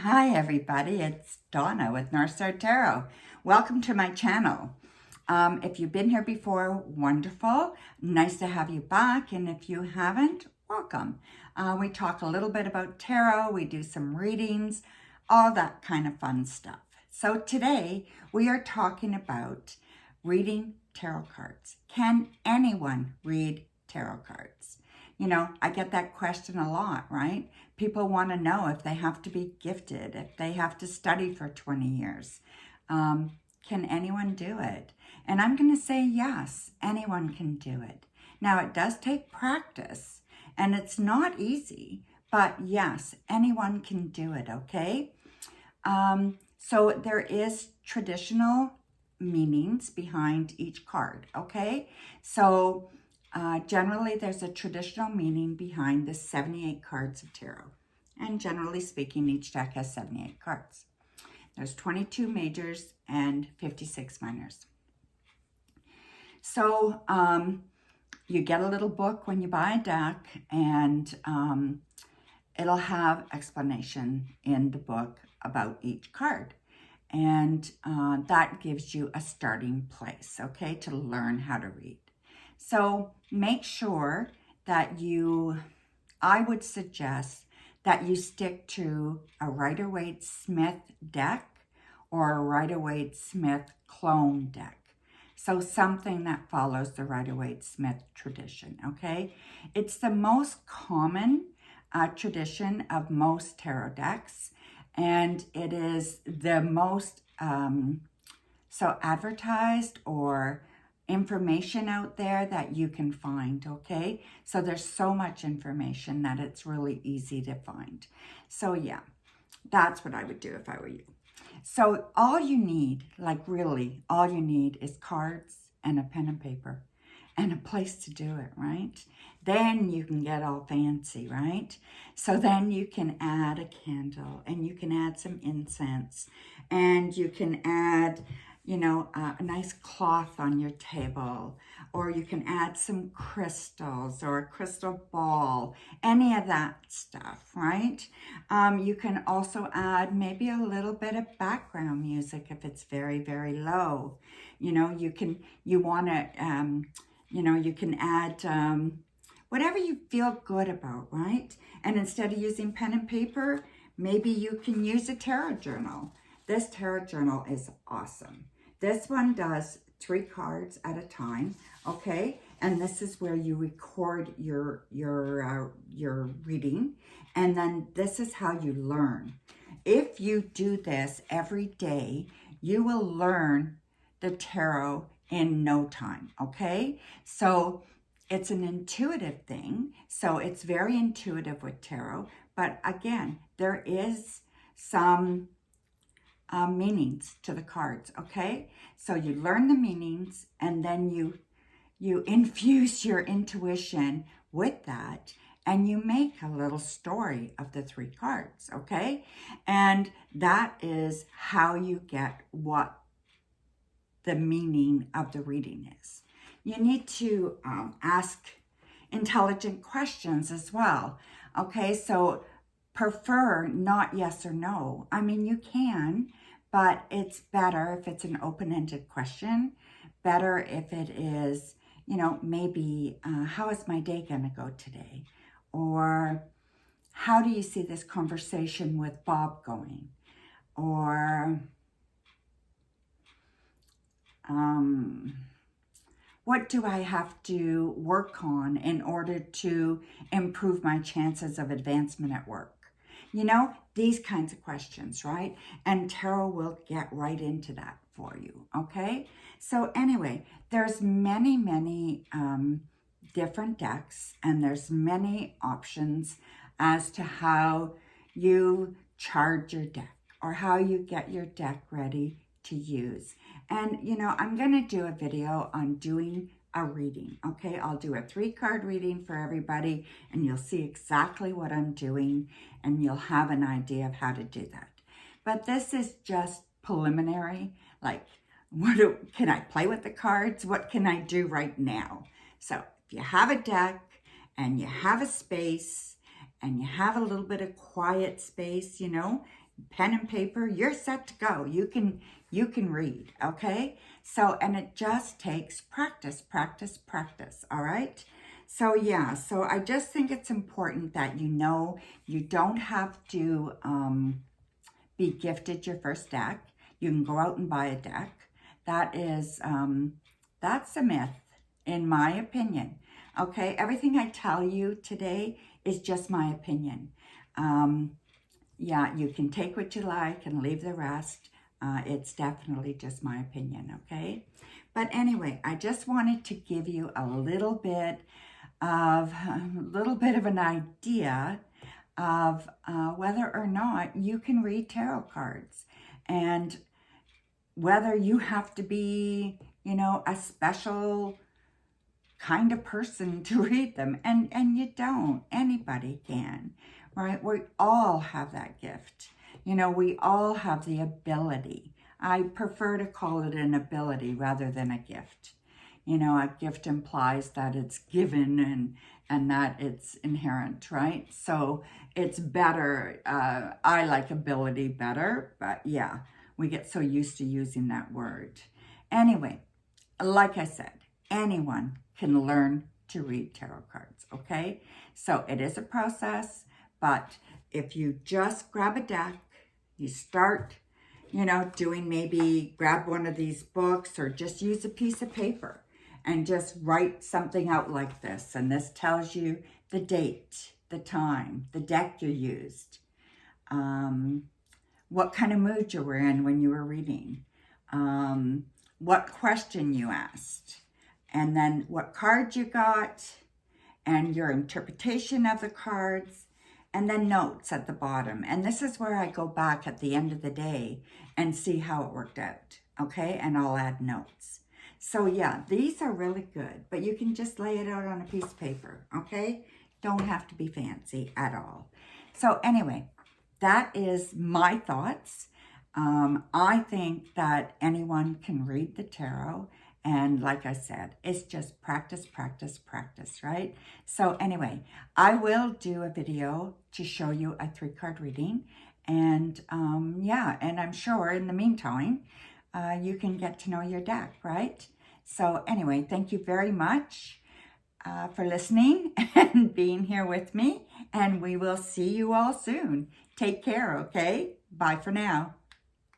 Hi everybody, it's Donna with Northstar Tarot. Welcome to my channel. If you've been here before, wonderful. Nice to have you back, and if you haven't, welcome. We talk a little bit about tarot, we do some readings, all that kind of fun stuff. So today we are talking about reading tarot cards. Can anyone read tarot cards? You know, I get that question a lot, right? People want to know if they have to be gifted, if they have to study for 20 years. Can anyone do it? And I'm going to say yes, anyone can do it. Now, it does take practice, and it's not easy, but yes, anyone can do it, okay? So there is traditional meanings behind each card, okay? So generally, there's a traditional meaning behind the 78 cards of tarot. And generally speaking, each deck has 78 cards. There's 22 majors and 56 minors. So you get a little book when you buy a deck, and it'll have explanation in the book about each card. And that gives you a starting place, okay, to learn how to read. So make sure that I would suggest that you stick to a Rider-Waite-Smith deck or a Rider-Waite-Smith clone deck. So something that follows the Rider-Waite-Smith tradition, okay? It's the most common tradition of most tarot decks, and it is the most so advertised or information out there that you can find, okay? So there's so much information that it's really easy to find. So yeah, that's what I would do if I were you. So all you need, like really, all you need is cards and a pen and paper and a place to do it, right? Then you can get all fancy, right? So then you can add a candle, and you can add some incense, and you can add, you know, a nice cloth on your table, or you can add some crystals or a crystal ball, any of that stuff, right? You can also add maybe a little bit of background music if it's very, very low. You know, you can add whatever you feel good about, right? And instead of using pen and paper, maybe you can use a tarot journal. This tarot journal is awesome. This one does 3 cards at a time, okay? And this is where you record your reading, and then this is how you learn. If you do this every day, you will learn the tarot in no time, okay? So it's an intuitive thing, so it's very intuitive with tarot, but again, there is some meanings to the cards, okay? So you learn the meanings, and then you infuse your intuition with that, and you make a little story of the 3 cards, okay? And that is how you get what the meaning of the reading is. You need to ask intelligent questions as well, okay? So prefer not yes or no. I mean, you can, but it's better if it's an open-ended question. Better if it is, you know, maybe, how is my day gonna go today? Or how do you see this conversation with Bob going? Or what do I have to work on in order to improve my chances of advancement at work? You know, these kinds of questions, right? And tarot will get right into that for you, okay? So anyway, there's many, many different decks, and there's many options as to how you charge your deck or how you get your deck ready to use. And you know, I'm going to do a video on doing a reading, okay? I'll do a 3-card reading for everybody, and you'll see exactly what I'm doing, and you'll have an idea of how to do that. But this is just preliminary, like, can I play with the cards? What can I do right now? So if you have a deck and you have a space and you have a little bit of quiet space, you know, pen and paper, you're set to go. You can read, okay? So, and it just takes practice, practice, practice, all right? So yeah, so I just think it's important that you know you don't have to be gifted your first deck. You can go out and buy a deck. That is, that's a myth, in my opinion. Okay, everything I tell you today is just my opinion. Yeah, you can take what you like and leave the rest. It's definitely just my opinion, okay? But anyway, I just wanted to give you a little bit of an idea of whether or not you can read tarot cards, and whether you have to be, you know, a special kind of person to read them, and you don't. Anybody can, right? We all have that gift. You know, we all have the ability. I prefer to call it an ability rather than a gift. You know, a gift implies that it's given and that it's inherent, right? So it's better. I like ability better, but yeah, we get so used to using that word. Anyway, like I said, anyone can learn to read tarot cards, okay? So it is a process, but if you just grab a deck, you start, you know, doing, maybe grab one of these books or just use a piece of paper and just write something out like this. And this tells you the date, the time, the deck you used, what kind of mood you were in when you were reading, what question you asked, and then what card you got, and your interpretation of the cards, and then notes at the bottom. And this is where I go back at the end of the day and see how it worked out, okay? And I'll add notes. So yeah, these are really good, but you can just lay it out on a piece of paper, okay? Don't have to be fancy at all. So anyway, that is my thoughts. I think that anyone can read the tarot. And like I said, it's just practice, practice, practice, right? So anyway, I will do a video to show you a 3-card reading. And yeah, and I'm sure in the meantime, you can get to know your deck, right? So anyway, thank you very much for listening and being here with me. And we will see you all soon. Take care, okay? Bye for now.